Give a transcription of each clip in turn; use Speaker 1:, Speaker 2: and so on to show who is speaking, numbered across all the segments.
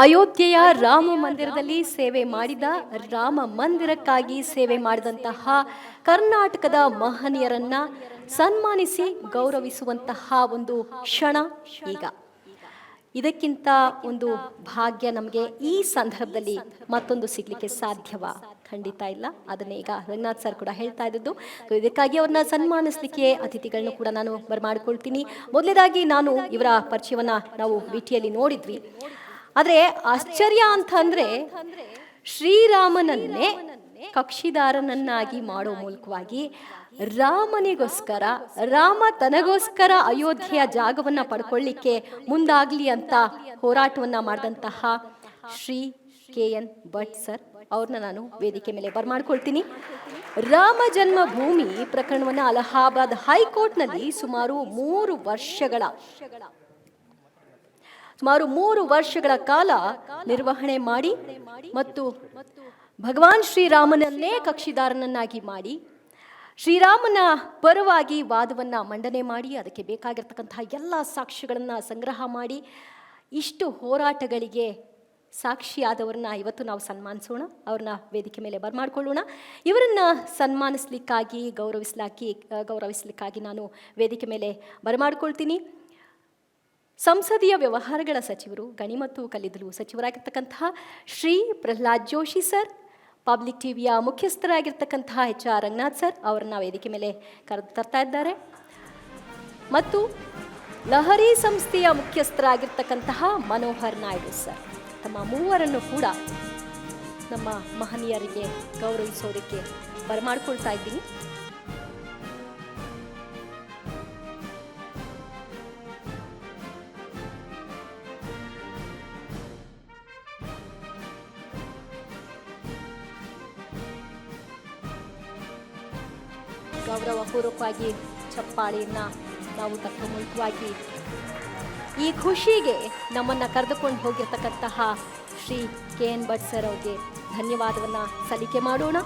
Speaker 1: ಅಯೋಧ್ಯೆಯ ರಾಮ ಮಂದಿರದಲ್ಲಿ ಸೇವೆ ಮಾಡಿದ, ರಾಮ ಮಂದಿರಕ್ಕಾಗಿ ಸೇವೆ ಮಾಡಿದಂತಹ ಕರ್ನಾಟಕದ ಮಹನೀಯರನ್ನ ಸನ್ಮಾನಿಸಿ ಗೌರವಿಸುವಂತಹ ಒಂದು ಕ್ಷಣ ಈಗ. ಇದಕ್ಕಿಂತ ಒಂದು ಭಾಗ್ಯ ನಮಗೆ ಈ ಸಂದರ್ಭದಲ್ಲಿ ಮತ್ತೊಂದು ಸಿಗ್ಲಿಕ್ಕೆ ಸಾಧ್ಯವಾ? ಖಂಡಿತ ಇಲ್ಲ. ಅದನ್ನೇ ಈಗ ರಂಗನಾಥ್ ಸರ್ ಕೂಡ ಹೇಳ್ತಾ ಇದ್ದದ್ದು. ಇದಕ್ಕಾಗಿ ಅವ್ರನ್ನ ಸನ್ಮಾನಿಸಲಿಕ್ಕೆ ಅತಿಥಿಗಳನ್ನು ಕೂಡ ನಾನು ಬರಮಾಡ್ಕೊಳ್ತೀನಿ. ಮೊದಲನೇದಾಗಿ ನಾನು ಇವರ ಪರಿಚಯವನ್ನ ನಾವು ವಿಟಿಯಲ್ಲಿ ನೋಡಿದ್ವಿ. ಆದರೆ ಆಶ್ಚರ್ಯ ಅಂತಂದ್ರೆ ಶ್ರೀರಾಮನನ್ನೇ ಕಕ್ಷಿದಾರನನ್ನಾಗಿ ಮಾಡೋ ಮೂಲಕವಾಗಿ ರಾಮನಿಗೋಸ್ಕರ, ರಾಮ ತನಗೋಸ್ಕರ ಅಯೋಧ್ಯೆಯ ಜಾಗವನ್ನ ಪಡ್ಕೊಳ್ಳಿಕ್ಕೆ ಮುಂದಾಗ್ಲಿ ಅಂತ ಹೋರಾಟವನ್ನ ಮಾಡಿದಂತಹ ಶ್ರೀ KN ಭಟ್ ಸರ್ ಅವ್ರನ್ನ ನಾನು ವೇದಿಕೆ ಮೇಲೆ ಬರಮಾಡ್ಕೊಳ್ತೀನಿ. ರಾಮ ಜನ್ಮಭೂಮಿ ಪ್ರಕರಣವನ್ನ ಅಲಹಾಬಾದ್ ಹೈಕೋರ್ಟ್ನಲ್ಲಿ ಸುಮಾರು 3 ವರ್ಷಗಳ ಕಾಲ ನಿರ್ವಹಣೆ ಮಾಡಿ ಮತ್ತು ಭಗವಾನ್ ಶ್ರೀರಾಮನನ್ನೇ ಕಕ್ಷಿದಾರನನ್ನಾಗಿ ಮಾಡಿ ಶ್ರೀರಾಮನ ಪರವಾಗಿ ವಾದವನ್ನ ಮಂಡನೆ ಮಾಡಿ ಅದಕ್ಕೆ ಬೇಕಾಗಿರ್ತಕ್ಕಂತಹ ಎಲ್ಲ ಸಾಕ್ಷ್ಯಗಳನ್ನು ಸಂಗ್ರಹ ಮಾಡಿ ಇಷ್ಟು ಹೋರಾಟಗಳಿಗೆ ಸಾಕ್ಷಿಯಾದವ್ರನ್ನ ಇವತ್ತು ನಾವು ಸನ್ಮಾನಿಸೋಣ. ಅವ್ರನ್ನ ವೇದಿಕೆ ಮೇಲೆ ಬರಮಾಡ್ಕೊಳ್ಳೋಣ. ಇವರನ್ನ ಸನ್ಮಾನಿಸ್ಲಿಕ್ಕಾಗಿ ಗೌರವಿಸ್ಲಿಕ್ಕಾಗಿ ನಾನು ವೇದಿಕೆ ಮೇಲೆ ಬರಮಾಡ್ಕೊಳ್ತೀನಿ. ಸಂಸದೀಯ ವ್ಯವಹಾರಗಳ ಸಚಿವರು, ಗಣಿ ಮತ್ತು ಕಲ್ಲಿದ್ದಲು ಸಚಿವರಾಗಿರ್ತಕ್ಕಂತಹ ಶ್ರೀ ಪ್ರಹ್ಲಾದ್ ಜೋಶಿ ಸರ್, ಪಬ್ಲಿಕ್ ಟಿವಿಯ ಮುಖ್ಯಸ್ಥರಾಗಿರ್ತಕ್ಕಂತಹ HR ರಂಗನಾಥ್ ಸರ್ ಅವರನ್ನ ವೇದಿಕೆ ಮೇಲೆ ಕರೆದು ತರ್ತಾ ಇದ್ದಾರೆ. ಮತ್ತು ಲಹರಿ ಸಂಸ್ಥೆಯ ಮುಖ್ಯಸ್ಥರಾಗಿರ್ತಕ್ಕಂತಹ ಮನೋಹರ್ ನಾಯ್ಡು ಸರ್, ತಮ್ಮ ಮೂವರನ್ನು ಕೂಡ ನಮ್ಮ ಮಹನೀಯರಿಗೆ ಗೌರವಿಸೋದಕ್ಕೆ ಬರಮಾಡ್ಕೊಳ್ತಾ ಇದ್ದೀನಿ. ಗೌರವಪೂರ್ವಕವಾಗಿ ಚಪ್ಪಾಳೆಯನ್ನು ನಾವು ತಕ್ಕ ಮೂಲಕವಾಗಿ ಈ ಖುಷಿಗೆ ನಮ್ಮನ್ನು ಕರೆದುಕೊಂಡು ಹೋಗಿರ್ತಕ್ಕಂತಹ ಶ್ರೀ KN ಭಟ್ ಸರ್ ಅವರಿಗೆ ಧನ್ಯವಾದವನ್ನು ಸಲ್ಲಿಕೆ ಮಾಡೋಣ.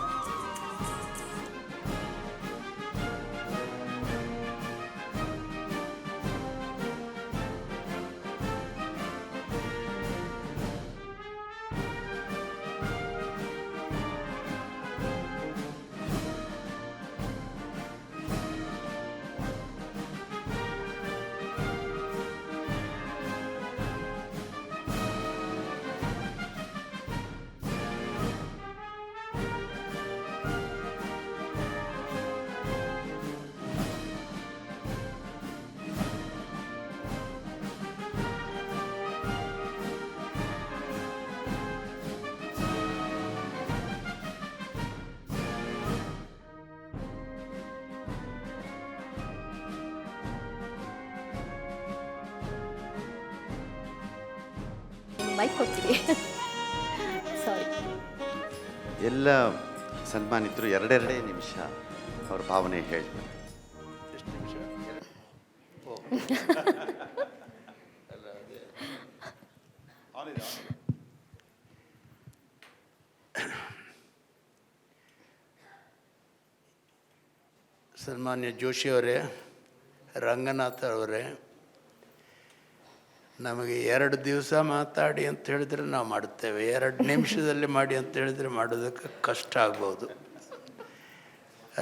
Speaker 1: ಮೈಕ್ ಕೊಡ್ತೀವಿ. ಸಾರಿ.
Speaker 2: ಎಲ್ಲ ಸನ್ಮಾನಿತರು 2 ನಿಮಿಷ ಅವ್ರ ಭಾವನೆ ಹೇಳ್ತಾರೆ. ಎಷ್ಟು ನಿಮಿಷ?
Speaker 3: ಸನ್ಮಾನ್ಯ ಜೋಶಿಯವರೇ, ರಂಗನಾಥ್ ಅವರೇ, ನಮಗೆ 2 ದಿವಸ ಮಾತಾಡಿ ಅಂತ ಹೇಳಿದರೆ ನಾವು ಮಾಡುತ್ತೇವೆ, 2 ನಿಮಿಷದಲ್ಲಿ ಮಾಡಿ ಅಂತ ಹೇಳಿದರೆ ಮಾಡೋದಕ್ಕೆ ಕಷ್ಟ ಆಗ್ಬೋದು.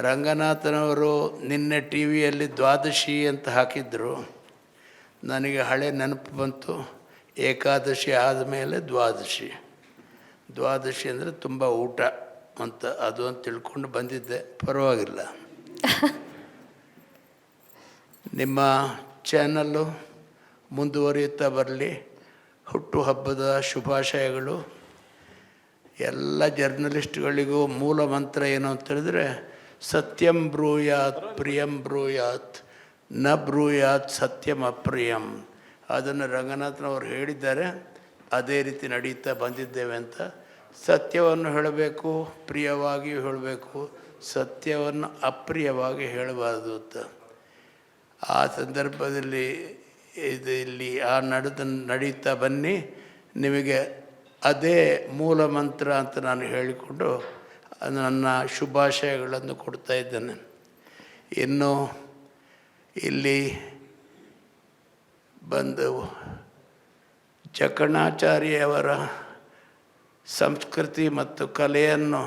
Speaker 3: ರಂಗನಾಥನವರು ನಿನ್ನೆ ಟಿ ವಿಯಲ್ಲಿ ದ್ವಾದಶಿ ಅಂತ ಹಾಕಿದ್ರು. ನನಗೆ ಹಳೆ ನೆನಪು ಬಂತು. ಏಕಾದಶಿ ಆದಮೇಲೆ ದ್ವಾದಶಿ ಅಂದರೆ ತುಂಬ ಊಟ ಅಂತ, ಅದು ಅಂತ ತಿಳ್ಕೊಂಡು ಬಂದಿದ್ದೆ. ಪರವಾಗಿಲ್ಲ. ನಿಮ್ಮ ಚಾನಲ್ಲು ಮುಂದುವರಿಯುತ್ತಾ ಬರಲಿ. ಹುಟ್ಟುಹಬ್ಬದ ಶುಭಾಶಯಗಳು. ಎಲ್ಲ ಜರ್ನಲಿಸ್ಟ್ಗಳಿಗೂ ಮೂಲ ಮಂತ್ರ ಏನು ಅಂತ ಹೇಳಿದ್ರೆ, ಸತ್ಯಂ ಬ್ರೂಯಾತ್ ಪ್ರಿಯಂ ಬ್ರೂಯಾತ್ ನ ಬ್ರೂಯಾತ್ ಸತ್ಯಂ ಅಪ್ರಿಯಂ. ಅದನ್ನು ರಂಗನಾಥನವರು ಹೇಳಿದ್ದಾರೆ. ಅದೇ ರೀತಿ ನಡೀತಾ ಬಂದಿದ್ದೇವೆ ಅಂತ. ಸತ್ಯವನ್ನು ಹೇಳಬೇಕು, ಪ್ರಿಯವಾಗಿಯೂ ಹೇಳಬೇಕು, ಸತ್ಯವನ್ನು ಅಪ್ರಿಯವಾಗಿ ಹೇಳಬಾರ್ದು ಅಂತ. ಆ ಸಂದರ್ಭದಲ್ಲಿ ಇಲ್ಲಿ ನಡೀತಾ ಬನ್ನಿ. ನಿಮಗೆ ಅದೇ ಮೂಲ ಮಂತ್ರ ಅಂತ ನಾನು ಹೇಳಿಕೊಂಡು ನನ್ನ ಶುಭಾಶಯಗಳನ್ನು ಕೊಡ್ತಾ ಇದ್ದೇನೆ. ಇನ್ನು ಇಲ್ಲಿ ಬಂದು ಜಕಣಾಚಾರ್ಯವರ ಸಂಸ್ಕೃತಿ ಮತ್ತು ಕಲೆಯನ್ನು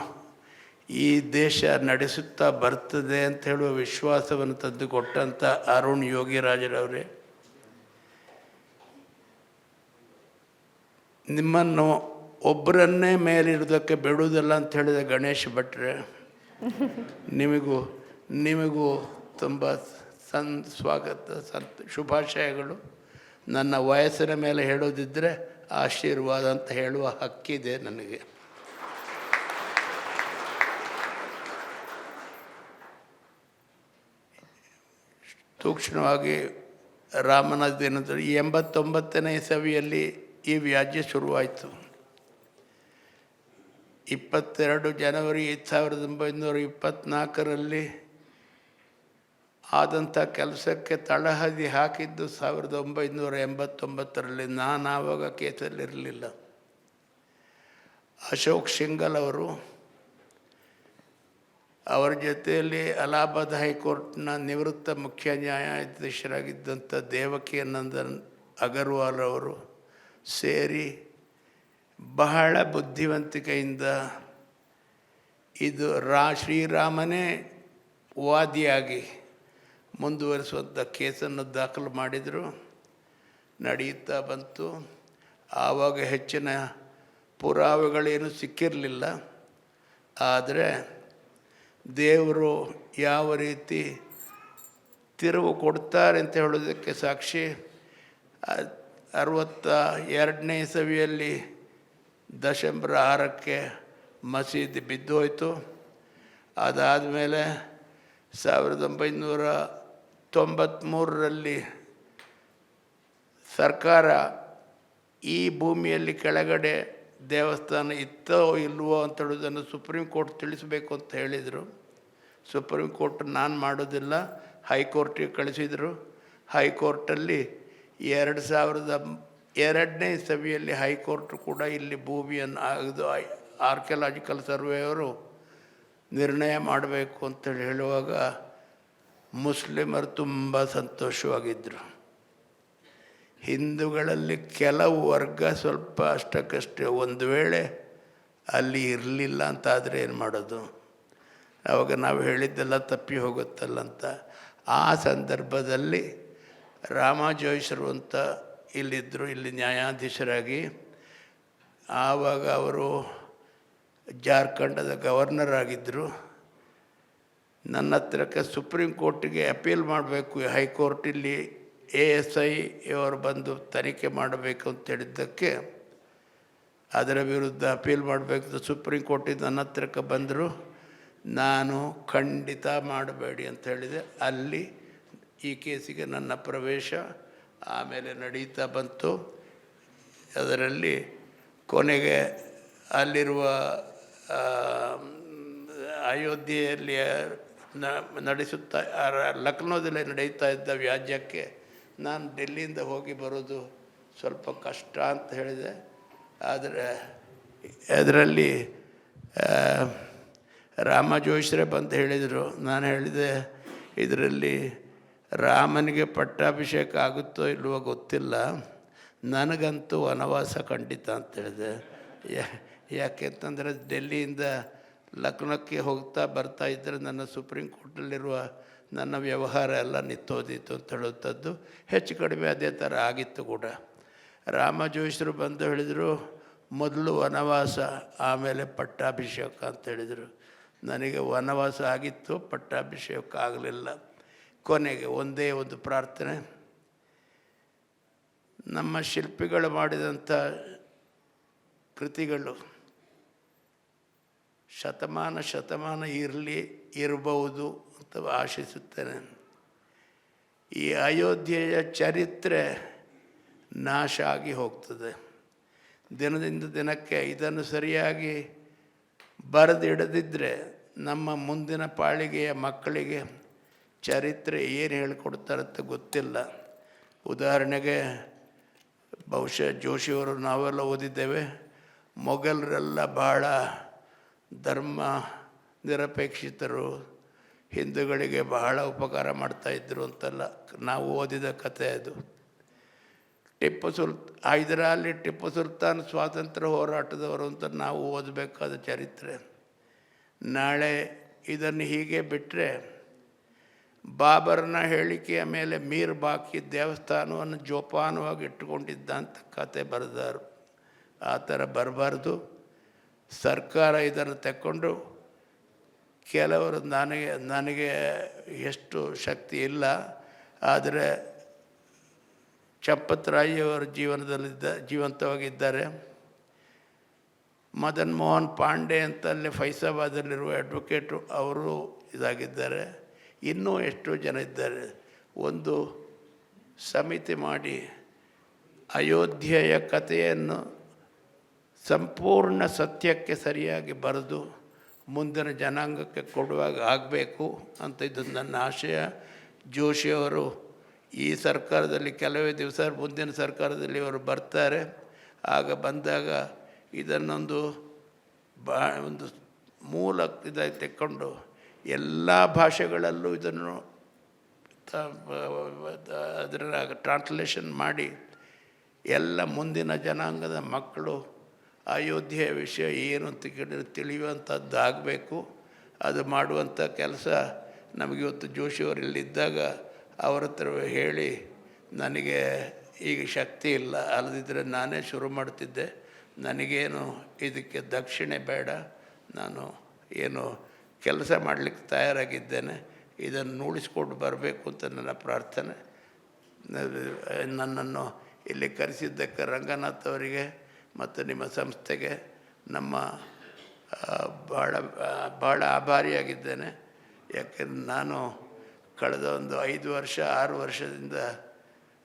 Speaker 3: ಈ ದೇಶ ನಡೆಸುತ್ತಾ ಬರ್ತದೆ ಅಂತ ಹೇಳುವ ವಿಶ್ವಾಸವನ್ನು ತಂದುಕೊಟ್ಟಂಥ ಅರುಣ್ ಯೋಗಿರಾಜರವರೇ, ನಿಮ್ಮನ್ನು ಒಬ್ಬರನ್ನೇ ಮೇಲಿಡೋದಕ್ಕೆ ಬಿಡುವುದಿಲ್ಲ ಅಂತ ಹೇಳಿದ ಗಣೇಶ್ ಭಟ್ರೆ, ನಿಮಗೂ ತುಂಬ ಸ್ವಾಗತ, ಶುಭಾಶಯಗಳು. ನನ್ನ ವಯಸ್ಸಿನ ಮೇಲೆ ಹೇಳೋದಿದ್ದರೆ ಆಶೀರ್ವಾದ ಅಂತ ಹೇಳುವ ಹಕ್ಕಿದೆ ನನಗೆ. ಸೂಕ್ಷ್ಮವಾಗಿ ರಾಮನ ದಿನದಲ್ಲಿ 89ನೇ ಇಸವಿಯಲ್ಲಿ ಈ ವ್ಯಾಜ್ಯ ಶುರುವಾಯಿತು. 22 ಜನವರಿ 1924ರಲ್ಲಿ ಆದಂಥ ಕೆಲಸಕ್ಕೆ ತಳಹದಿ ಹಾಕಿದ್ದು 1989ರಲ್ಲಿ. ನಾನು ಆವಾಗ ಕೇಸಲ್ಲಿರಲಿಲ್ಲ. ಅಶೋಕ್ ಸಿಂಘಲ್ ಅವರು, ಅವರ ಜೊತೆಯಲ್ಲಿ ಅಲಹಾಬಾದ್ ಹೈಕೋರ್ಟ್ನ ನಿವೃತ್ತ ಮುಖ್ಯ ನ್ಯಾಯಾಧೀಶರಾಗಿದ್ದಂಥ ದೇವಕಿ ನಂದನ್ ಅಗರ್ವಾಲ್ ಅವರು ಸೇರಿ ಬಹಳ ಬುದ್ಧಿವಂತಿಕೆಯಿಂದ ಇದು ಶ್ರೀರಾಮನೇ ವಾದಿಯಾಗಿ ಮುಂದುವರಿಸುವಂಥ ಕೇಸನ್ನು ದಾಖಲು ಮಾಡಿದರು. ನಡೆಯುತ್ತಾ ಬಂತು. ಆವಾಗ ಹೆಚ್ಚಿನ ಪುರಾವೆಗಳೇನು ಸಿಕ್ಕಿರಲಿಲ್ಲ. ಆದರೆ ದೇವರು ಯಾವ ರೀತಿ ತಿರುವು ಕೊಡ್ತಾರೆ ಅಂತ ಹೇಳೋದಕ್ಕೆ ಸಾಕ್ಷಿ 62ನೇ ಇಸವಿಯಲ್ಲಿ ಡಿಸೆಂಬರ್ 6ಕ್ಕೆ ಮಸೀದಿ ಬಿದ್ದೋಯ್ತು. ಅದಾದಮೇಲೆ 1993ರಲ್ಲಿ ಸರ್ಕಾರ ಈ ಭೂಮಿಯಲ್ಲಿ ಕೆಳಗಡೆ ದೇವಸ್ಥಾನ ಇತ್ತೋ ಇಲ್ವೋ ಅಂತ ಹೇಳೋದನ್ನು ಸುಪ್ರೀಂ ಕೋರ್ಟ್ ತಿಳಿಸಬೇಕು ಅಂತ ಹೇಳಿದರು. ಸುಪ್ರೀಂ ಕೋರ್ಟ್ ನಾನು ಮಾಡೋದಿಲ್ಲ, ಹೈಕೋರ್ಟಿಗೆ ಕಳಿಸಿದರು. ಹೈಕೋರ್ಟಲ್ಲಿ 2002ನೇ ಇಸವಿಯಲ್ಲಿ ಹೈಕೋರ್ಟ್ ಕೂಡ ಇಲ್ಲಿ ಭೂಮಿಯನ್ನು ಇದು ಆರ್ಕಿಯಾಲಜಿಕಲ್ ಸರ್ವೆಯವರು ನಿರ್ಣಯ ಮಾಡಬೇಕು ಅಂತೇಳಿ ಹೇಳುವಾಗ ಮುಸ್ಲಿಮರು ತುಂಬ ಸಂತೋಷವಾಗಿದ್ದರು. ಹಿಂದೂಗಳಲ್ಲಿ ಕೆಲವು ವರ್ಗ ಸ್ವಲ್ಪ ಅಷ್ಟಕ್ಕಷ್ಟೇ ಒಂದು ವೇಳೆ ಅಲ್ಲಿ ಇರಲಿಲ್ಲ ಅಂತಾದರೆ ಏನು ಮಾಡೋದು? ಆವಾಗ ನಾವು ಹೇಳಿದ್ದೆಲ್ಲ ತಪ್ಪಿ ಹೋಗುತ್ತಲ್ಲ ಅಂತ. ಆ ಸಂದರ್ಭದಲ್ಲಿ ರಾಮ ಜೋಯಿಸರು ಅಂತ ಇಲ್ಲಿದ್ದರು, ಇಲ್ಲಿ ನ್ಯಾಯಾಧೀಶರಾಗಿ. ಆವಾಗ ಅವರು ಜಾರ್ಖಂಡದ ಗವರ್ನರ್ ಆಗಿದ್ದರು. ನನ್ನ ಹತ್ರಕ್ಕೆ ಸುಪ್ರೀಂ ಕೋರ್ಟಿಗೆ ಅಪೀಲ್ ಮಾಡಬೇಕು, ಹೈಕೋರ್ಟ್ ಇಲ್ಲಿ ASI ಅವರು ಬಂದು ತನಿಖೆ ಮಾಡಬೇಕು ಅಂತ ಹೇಳಿದ್ದಕ್ಕೆ ಅದರ ವಿರುದ್ಧ ಅಪೀಲ್ ಮಾಡಬೇಕು ಸುಪ್ರೀಂ ಕೋರ್ಟಿಂದ ನನ್ನ ಹತ್ರಕ್ಕೆ ಬಂದರು. ನಾನು ಖಂಡಿತ ಮಾಡಬೇಡಿ ಅಂತ ಹೇಳಿದೆ. ಅಲ್ಲಿ ಈ ಕೇಸಿಗೆ ನನ್ನ ಪ್ರವೇಶ ಆಮೇಲೆ ನಡೀತಾ ಬಂತು. ಅದರಲ್ಲಿ ಕೊನೆಗೆ ಅಲ್ಲಿರುವ ಅಯೋಧ್ಯೆಯಲ್ಲಿ ನಡೆಸುತ್ತಾ ಲಕ್ನೋದಲ್ಲಿ ನಡೀತಾ ಇದ್ದ ವ್ಯಾಜ್ಯಕ್ಕೆ ನಾನು ಡೆಲ್ಲಿಯಿಂದ ಹೋಗಿ ಬರೋದು ಸ್ವಲ್ಪ ಕಷ್ಟ ಅಂತ ಹೇಳಿದೆ. ಆದರೆ ಅದರಲ್ಲಿ ರಾಮ ಜೋಯಿಸರೇ ಬಂದು ಹೇಳಿದರು. ನಾನು ಹೇಳಿದೆ, ಇದರಲ್ಲಿ ರಾಮನಿಗೆ ಪಟ್ಟಾಭಿಷೇಕ ಆಗುತ್ತೋ ಇಲ್ವೋ ಗೊತ್ತಿಲ್ಲ, ನನಗಂತೂ ವನವಾಸ ಖಂಡಿತ ಅಂತ ಹೇಳಿದೆ. ಯಾಕೆಂತಂದರೆ ಡೆಲ್ಲಿಯಿಂದ ಲಕ್ನೋಕ್ಕೆ ಹೋಗ್ತಾ ಬರ್ತಾ ಇದ್ದರೆ ನನ್ನ ಸುಪ್ರೀಂ ಕೋರ್ಟಲ್ಲಿರುವ ನನ್ನ ವ್ಯವಹಾರ ಎಲ್ಲ ನಿಂತೋದಿತ್ತು ಅಂತ ಹೇಳುವಂಥದ್ದು. ಹೆಚ್ಚು ಕಡಿಮೆ ಅದೇ ಥರ ಆಗಿತ್ತು ಕೂಡ. ರಾಮ ಜೋಯಿಸರು ಬಂದು ಹೇಳಿದರು, ಮೊದಲು ವನವಾಸ ಆಮೇಲೆ ಪಟ್ಟಾಭಿಷೇಕ ಅಂತ ಹೇಳಿದರು. ನನಗೆ ವನವಾಸ ಆಗಿತ್ತು, ಪಟ್ಟಾಭಿಷೇಕ ಆಗಲಿಲ್ಲ. ಕೊನೆಗೆ ಒಂದೇ ಒಂದು ಪ್ರಾರ್ಥನೆ, ನಮ್ಮ ಶಿಲ್ಪಿಗಳು ಮಾಡಿದಂಥ ಕೃತಿಗಳು ಶತಮಾನ ಇರಬಹುದು ಅಂತ ಆಶಿಸುತ್ತೇನೆ. ಈ ಅಯೋಧ್ಯೆಯ ಚರಿತ್ರೆ ನಾಶ ಆಗಿ ಹೋಗ್ತದೆ. ದಿನದಿಂದ ದಿನಕ್ಕೆ ಇದನ್ನು ಸರಿಯಾಗಿ ಬರೆದಿಡದಿದ್ದರೆ ನಮ್ಮ ಮುಂದಿನ ಪಾಳಿಗೆಯ ಮಕ್ಕಳಿಗೆ ಚರಿತ್ರೆ ಏನು ಹೇಳಿಕೊಡ್ತಾರಂತ ಗೊತ್ತಿಲ್ಲ. ಉದಾಹರಣೆಗೆ ಬಹುಶಃ ಜೋಶಿಯವರು ನಾವೆಲ್ಲ ಓದಿದ್ದೇವೆ, ಮೊಘಲರೆಲ್ಲ ಭಾಳ ಧರ್ಮ ನಿರಪೇಕ್ಷಿತರು, ಹಿಂದೂಗಳಿಗೆ ಬಹಳ ಉಪಕಾರ ಮಾಡ್ತಾಯಿದ್ರು ಅಂತೆಲ್ಲ ನಾವು ಓದಿದ ಕಥೆ ಅದು. ಹೈದರಾಲಿ ಟಿಪ್ಪು ಸುಲ್ತಾನ್ ಸ್ವಾತಂತ್ರ್ಯ ಹೋರಾಟದವರು ಅಂತ ನಾವು ಓದಬೇಕಾದ ಚರಿತ್ರೆ. ನಾಳೆ ಇದನ್ನು ಹೀಗೆ ಬಿಟ್ಟರೆ ಬಾಬರ್ನ ಹೇಳಿಕೆಯ ಮೇಲೆ ಮೀರ್ ಬಾಕಿ ದೇವಸ್ಥಾನವನ್ನು ಜೋಪಾನವಾಗಿ ಇಟ್ಟುಕೊಂಡಿದ್ದ ಅಂತ ಕತೆ ಬರೆದಾರು. ಆ ಥರ ಬರಬಾರ್ದು. ಸರ್ಕಾರ ಇದನ್ನು ತಕ್ಕೊಂಡು ಕೆಲವರು ನನಗೆ ಎಷ್ಟು ಶಕ್ತಿ ಇಲ್ಲ, ಆದರೆ ಚಂಪತರಾಯಿಯವರು ಜೀವಂತವಾಗಿದ್ದಾರೆ. ಮದನ್ ಮೋಹನ್ ಪಾಂಡೆ ಅಂತ ಅಲ್ಲಿ ಫೈಸಾಬಾದಲ್ಲಿರುವ ಅಡ್ವೊಕೇಟು ಅವರು ಇದಾಗಿದ್ದಾರೆ. ಇನ್ನೂ ಎಷ್ಟೋ ಜನ ಇದ್ದಾರೆ. ಒಂದು ಸಮಿತಿ ಮಾಡಿ ಅಯೋಧ್ಯೆಯ ಕಥೆಯನ್ನು ಸಂಪೂರ್ಣ ಸತ್ಯಕ್ಕೆ ಸರಿಯಾಗಿ ಬರೆದು ಮುಂದಿನ ಜನಾಂಗಕ್ಕೆ ಕೊಡುವಾಗ ಆಗಬೇಕು ಅಂತ ಇದು ನನ್ನ ಆಶಯ. ಜೋಶಿಯವರು ಈ ಸರ್ಕಾರದಲ್ಲಿ ಕೆಲವೇ ದಿವಸ, ಮುಂದಿನ ಸರ್ಕಾರದಲ್ಲಿ ಅವರು ಬರ್ತಾರೆ. ಆಗ ಬಂದಾಗ ಇದನ್ನೊಂದು ಒಂದು ಮೂಲ ಇದಾಗಿ ತೆಕ್ಕೊಂಡು ಎಲ್ಲ ಭಾಷೆಗಳಲ್ಲೂ ಇದನ್ನು ಅದರ ಟ್ರಾನ್ಸ್ಲೇಷನ್ ಮಾಡಿ ಎಲ್ಲ ಮುಂದಿನ ಜನಾಂಗದ ಮಕ್ಕಳು ಅಯೋಧ್ಯೆಯ ವಿಷಯ ಏನು ಅಂತ ತಿಳಿಯುವಂಥದ್ದು ಆಗಬೇಕು. ಅದು ಮಾಡುವಂಥ ಕೆಲಸ ನಮಗಿವತ್ತು ಜೋಶಿಯವರು ಇಲ್ಲಿದ್ದಾಗ ಅವ್ರ ಹತ್ರ ಹೇಳಿ, ನನಗೆ ಈಗ ಶಕ್ತಿ ಇಲ್ಲ, ಅಲ್ಲದಿದ್ದರೆ ನಾನೇ ಶುರು ಮಾಡ್ತಿದ್ದೆ. ನನಗೇನು ಇದಕ್ಕೆ ದಕ್ಷಿಣೆ ಬೇಡ, ನಾನು ಏನು ಕೆಲಸ ಮಾಡಲಿಕ್ಕೆ ತಯಾರಾಗಿದ್ದೇನೆ. ಇದನ್ನು ಉಳಿಸ್ಕೊಂಡು ಬರಬೇಕು ಅಂತ ನನ್ನ ಪ್ರಾರ್ಥನೆ. ನನ್ನನ್ನು ಇಲ್ಲಿ ಕರೆಸಿದ್ದಕ್ಕೆ ರಂಗನಾಥ್ ಅವರಿಗೆ ಮತ್ತು ನಿಮ್ಮ ಸಂಸ್ಥೆಗೆ ಭಾಳ ಆಭಾರಿಯಾಗಿದ್ದೇನೆ. ಯಾಕೆಂದ್ರೆ ನಾನು ಕಳೆದ ಒಂದು 5 ವರ್ಷ 6 ವರ್ಷದಿಂದ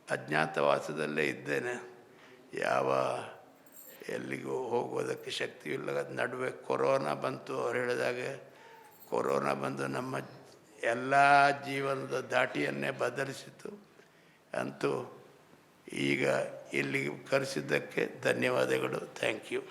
Speaker 3: ಅಜ್ಞಾತವಾಸದಲ್ಲೇ ಇದ್ದೇನೆ. ಎಲ್ಲಿಗೂ ಹೋಗೋದಕ್ಕೆ ಶಕ್ತಿ ಇಲ್ಲ. ನಡುವೆ ಕೊರೋನಾ ಬಂತು. ಅವ್ರು ಹೇಳಿದಾಗ ಕೊರೋನಾ ಬಂದು ನಮ್ಮ ಎಲ್ಲ ಜೀವನದ ದಾಟಿಯನ್ನೇ ಬದಲಿಸಿತು. ಅಂತೂ ಈಗ ಇಲ್ಲಿಗೆ ಕರೆಸಿದ್ದಕ್ಕೆ ಧನ್ಯವಾದಗಳು. Thank you.